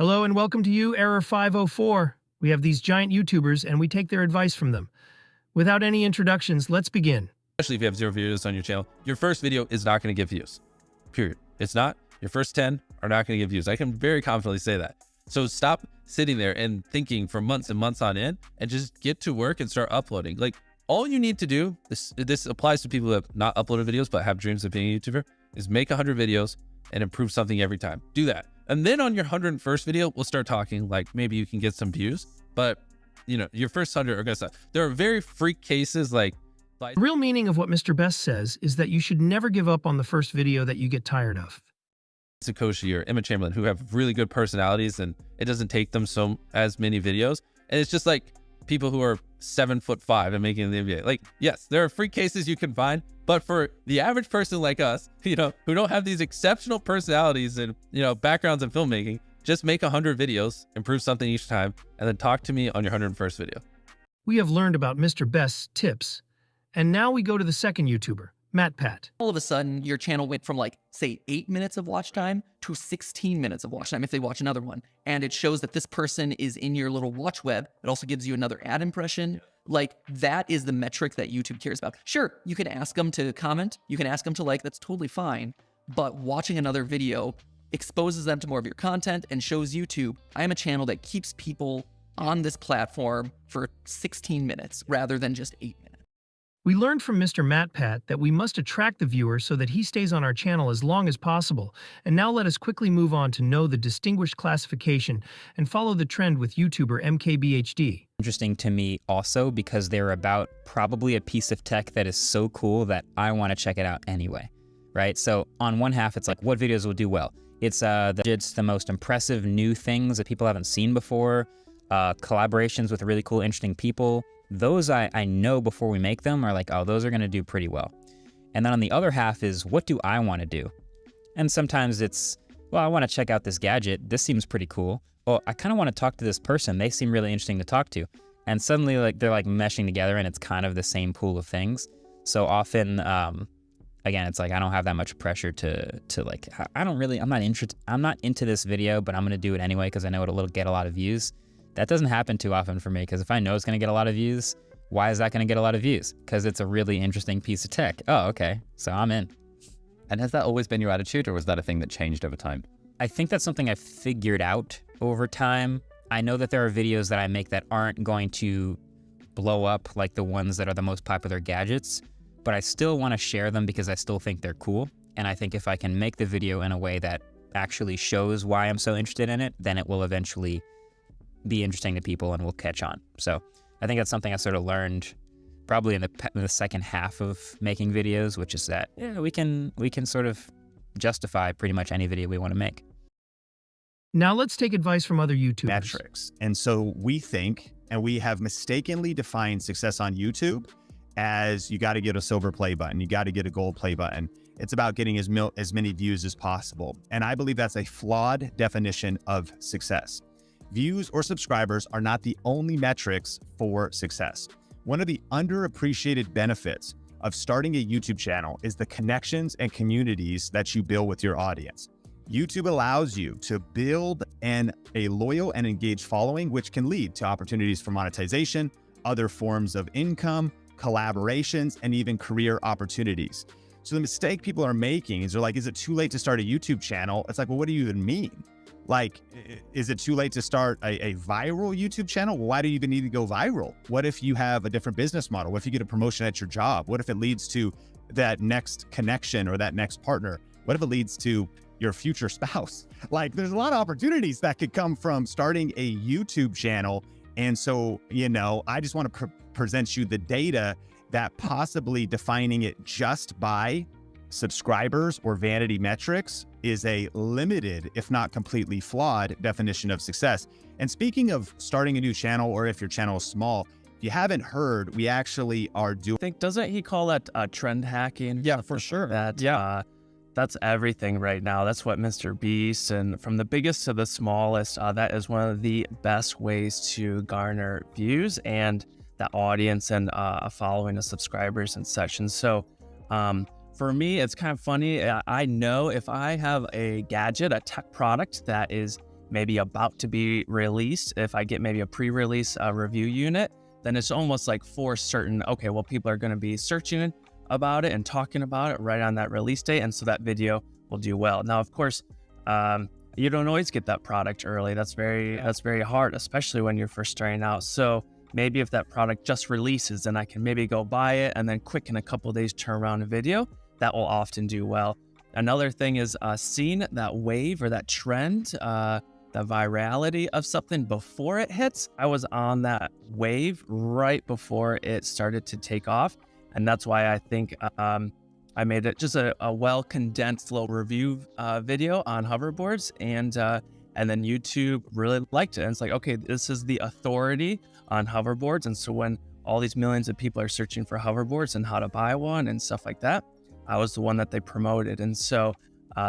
Hello and welcome to you, Error 504. We have these giant YouTubers and we take their advice from them. Without any introductions, let's begin. Especially if you have 0 videos on your channel, your first video is not going to get views, period. It's not. Your first 10 are not going to get views. I can very confidently say that. So stop sitting there and thinking for months and months on end and just get to work and start uploading. Like, all you need to do, this applies to people who have not uploaded videos but have dreams of being a YouTuber, is make 100 videos and improve something every time. Do that. And then on your 101st video, we'll start talking like maybe you can get some views, but you know, your first 100 are gonna suck. There are very freak cases like the real meaning of what Mr. Best says is that you should never give up on the first video that you get tired of. Sakoshi or Emma Chamberlain, who have really good personalities and it doesn't take them as many videos. And it's just like people who are 7'5" and making the NBA. Like, yes, there are freak cases you can find, but for the average person like us, you know, who don't have these exceptional personalities and, you know, backgrounds in filmmaking, just make 100 videos, improve something each time, and then talk to me on your 101st video. We have learned about Mr. Best's tips, and now we go to the second YouTuber, MatPat. All of a sudden, your channel went from like, say, 8 minutes of watch time to 16 minutes of watch time if they watch another one. And it shows that this person is in your little watch web. It also gives you another ad impression. Like, that is the metric that YouTube cares about. Sure, you can ask them to comment. You can ask them to like, that's totally fine. But watching another video exposes them to more of your content and shows YouTube, I am a channel that keeps people on this platform for 16 minutes rather than just 8 minutes. We learned from Mr. MatPat that we must attract the viewer so that he stays on our channel as long as possible. And now let us quickly move on to know the distinguished classification and follow the trend with YouTuber MKBHD. Interesting to me also because they're about probably a piece of tech that is so cool that I want to check it out anyway, right? So on one half, it's like, what videos will do well? It's the most impressive new things that people haven't seen before, collaborations with really cool, interesting people. Those I know before we make them are like, oh, those are going to do pretty well. And then on the other half is, what do I want to do? And sometimes it's, well, I want to check out this gadget. This seems pretty cool. Oh, I kind of want to talk to this person. They seem really interesting to talk to. And suddenly like they're like meshing together and it's kind of the same pool of things. So often, again, it's like I don't have that much pressure to like, I'm not into this video, but I'm going to do it anyway because I know it'll get a lot of views. That doesn't happen too often for me because if I know it's going to get a lot of views, why is that going to get a lot of views? Because it's a really interesting piece of tech. Oh, okay. So I'm in. And has that always been your attitude, or was that a thing that changed over time? I think that's something I figured out over time. I know that there are videos that I make that aren't going to blow up like the ones that are the most popular gadgets, but I still want to share them because I still think they're cool. And I think if I can make the video in a way that actually shows why I'm so interested in it, then it will eventually be interesting to people and will catch on. So I think that's something I sort of learned probably in the second half of making videos, which is that, yeah, we can sort of justify pretty much any video we want to make. Now let's take advice from other YouTubers. Metrics. And so we think, and we have mistakenly defined success on YouTube as you got to get a silver play button, you got to get a gold play button. It's about getting as many views as possible. And I believe that's a flawed definition of success. Views or subscribers are not the only metrics for success. One of the underappreciated benefits of starting a YouTube channel is the connections and communities that you build with your audience. YouTube allows you to build a loyal and engaged following, which can lead to opportunities for monetization, other forms of income, collaborations, and even career opportunities. So the mistake people are making is they're like, is it too late to start a YouTube channel? It's like, well, what do you even mean? Like, is it too late to start a viral YouTube channel? Well, why do you even need to go viral? What if you have a different business model? What if you get a promotion at your job? What if it leads to that next connection or that next partner? What if it leads to your future spouse? Like, there's a lot of opportunities that could come from starting a YouTube channel. And so, you know, I just want to present you the data that possibly defining it just by subscribers or vanity metrics is a limited, if not completely flawed, definition of success. And speaking of starting a new channel, or if your channel is small, if you haven't heard, we actually are doing... Doesn't he call that trend hacking? Yeah, for sure. That's everything right now. That's what Mr. Beast, and from the biggest to the smallest, that is one of the best ways to garner views and the audience and a following of subscribers and such. And so for me, it's kind of funny. I know if I have a gadget, a tech product that is maybe about to be released, if I get maybe a pre-release review unit, then it's almost like for certain, okay, well, people are going to be searching about it and talking about it right on that release date. And so that video will do well. Now, of course, you don't always get that product early. That's very hard, especially when you're first starting out. So maybe if that product just releases, then I can maybe go buy it and then quick in a couple of days turn around a video. That will often do well. Another thing is seeing that wave or that trend, the virality of something before it hits. I was on that wave right before it started to take off. And that's why I think I made it just a well condensed little review video on hoverboards, and then YouTube really liked it. And it's like, okay, this is the authority on hoverboards. And so when all these millions of people are searching for hoverboards and how to buy one and stuff like that, I was the one that they promoted. And so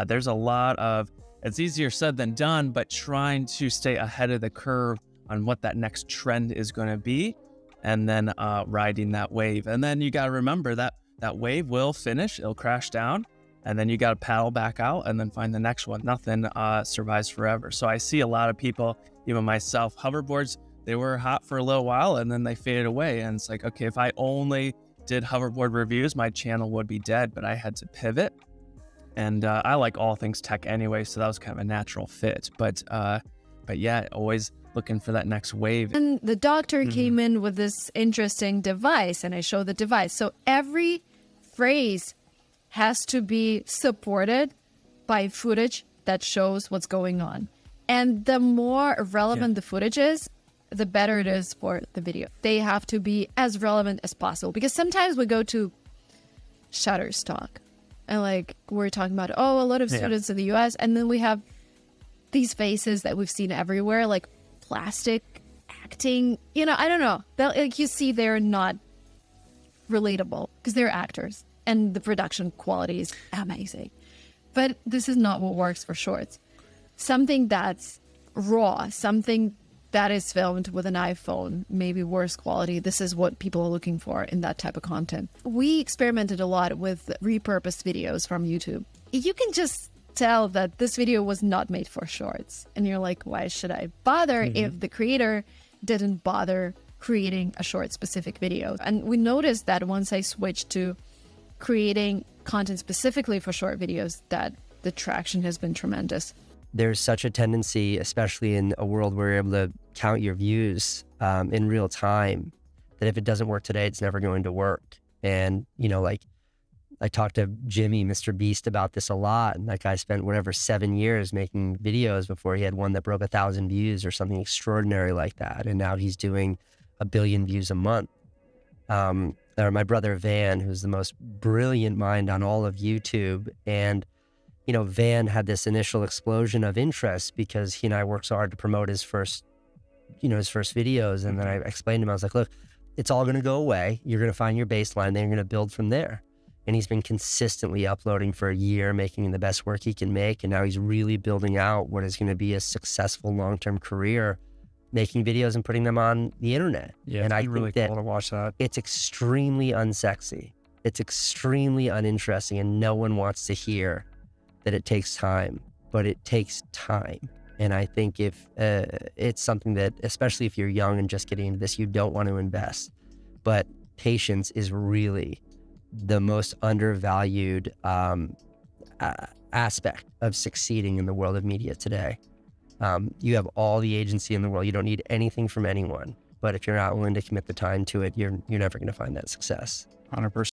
there's a lot of, it's easier said than done, but trying to stay ahead of the curve on what that next trend is going to be, and then riding that wave. And then you got to remember that that wave will finish, it'll crash down, and then you got to paddle back out and then find the next one. Nothing survives forever. So I see a lot of people, even myself, hoverboards, they were hot for a little while and then they faded away. And it's like, okay, if I only did hoverboard reviews, my channel would be dead, but I had to pivot. And I like all things tech anyway, so that was kind of a natural fit. But yeah, always looking for that next wave. And the doctor came in with this interesting device, and I showed the device. So every phrase has to be supported by footage that shows what's going on. And the more relevant the footage is, the better it is for the video. They have to be as relevant as possible, because sometimes we go to Shutterstock and like we're talking about, oh, a lot of students in the US, and then we have these faces that we've seen everywhere, like plastic acting, you know, I don't know. Like you see, they're not relatable because they're actors and the production quality is amazing. But this is not what works for shorts. Something that's raw, something that is filmed with an iPhone, maybe worse quality. This is what people are looking for in that type of content. We experimented a lot with repurposed videos from YouTube. You can just tell that this video was not made for shorts. And you're like, why should I bother if the creator didn't bother creating a short specific video? And we noticed that once I switched to creating content specifically for short videos, that the traction has been tremendous. There's such a tendency, especially in a world where you're able to count your views in real time, that if it doesn't work today, it's never going to work. And, you know, like I talked to Jimmy, Mr. Beast, about this a lot. And that guy spent whatever 7 years making videos before he had one that broke 1,000 views or something extraordinary like that. And now he's doing 1 billion views a month. Or my brother Van, who's the most brilliant mind on all of YouTube. And you know, Van had this initial explosion of interest because he and I worked so hard to promote his first videos. And then I explained to him, I was like, look, it's all going to go away. You're going to find your baseline, then you're going to build from there. And he's been consistently uploading for a year, making the best work he can make. And now he's really building out what is going to be a successful long-term career, making videos and putting them on the internet. Yeah, and I really think cool to watch that. it's extremely unsexy. It's extremely uninteresting, and no one wants to hear that it takes time, but it takes time. And I think if it's something that, especially if you're young and just getting into this, you don't want to invest. But patience is really the most undervalued aspect of succeeding in the world of media today. You have all the agency in the world. You don't need anything from anyone. But if you're not willing to commit the time to it, you're never going to find that success. 100%.